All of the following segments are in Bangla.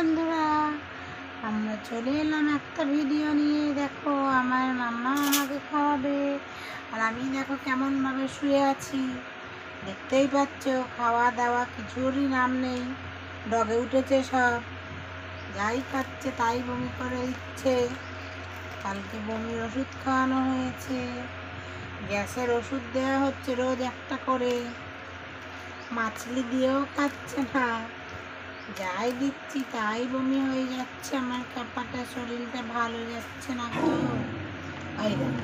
বন্ধুরা, আমরা চলে এলাম একটা ভিডিও নিয়ে। দেখো আমার মাম্মা আমাকে খাওয়াবে, আর আমি দেখো কেমনভাবে শুয়ে আছি। দেখতেই পাচ্ছ, খাওয়া দাওয়া কিছুরই নাম নেই। ডগে উঠেছে সব, যাই খাচ্ছে তাই বমি করে দিচ্ছে। কালকে বমির ওষুধ খাওয়ানো হয়েছে, গ্যাসের ওষুধ দেওয়া হচ্ছে রোজ একটা করে। মাছলি দিয়েও খাচ্ছে না, যাই দিচ্ছি তাই বমি হয়ে যাচ্ছে। আমার ক্যাপাটা, শরীরটা ভালো যাচ্ছে না তো। ওই দেখো,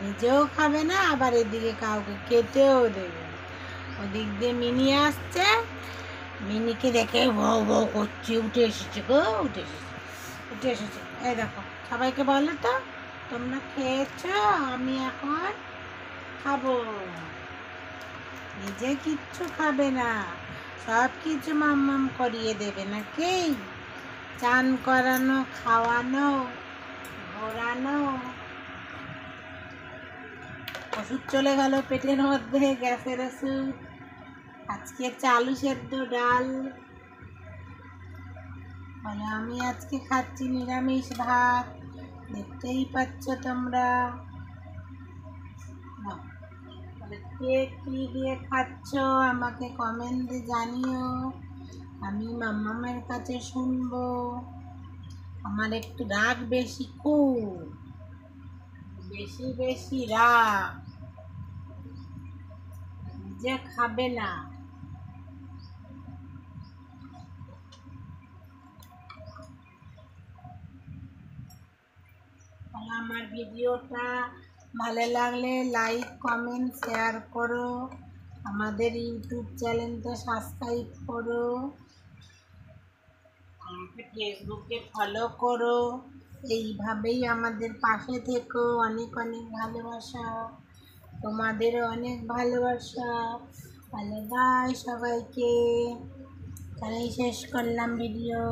নিজেও খাবে না, আবার এদিকে কাউকে খেতেও দেবে। ওদিক দিয়ে মিনি আসছে, মিনিকে দেখে বউ বউ করছে। উঠে এসেছে গো, উঠে এসেছে। এই দেখো, সবাইকে বলো তো, তোমরা খেয়েছো, আমি এখন খাবো। নিজে কিচ্ছু খাবে না, সব কিছু মাম্মাম করিয়ে দেবে নাকি? চান করানো, খাওয়ানো, ঘোরানো। ওষুধ চলে গেল পেটের মধ্যে, গ্যাসের ওষুধ। আজকে আলু সেদ্ধ ডাল, বলে আমি আজকে খাচ্ছি নিরামিষ ভাত। দেখতেই পাচ্ছ তোমরা। কে কি দিয়ে খাচ্ছ আমাকে কমেন্টে জানিও, আমি মাম্মামের কাছে শুনবো। আমার একটু রাগ বেশি, খুব বেশি বেশি রাগ, যে খাবে না। তাহলে আমার ভিডিওটা ভালো লাগলে লাইক কমেন্ট শেয়ার করো, আমাদের ইউটিউব চ্যানেলটা সাবস্ক্রাইব করো, আমাকে ফেসবুকে ফলো করো। এইভাবেই আমাদের পাশে থেকো। অনেক অনেক ভালোবাসা, তোমাদেরও অনেক ভালোবাসা। তাহলে বাই সবাইকে, তাহলেই শেষ করলাম ভিডিও।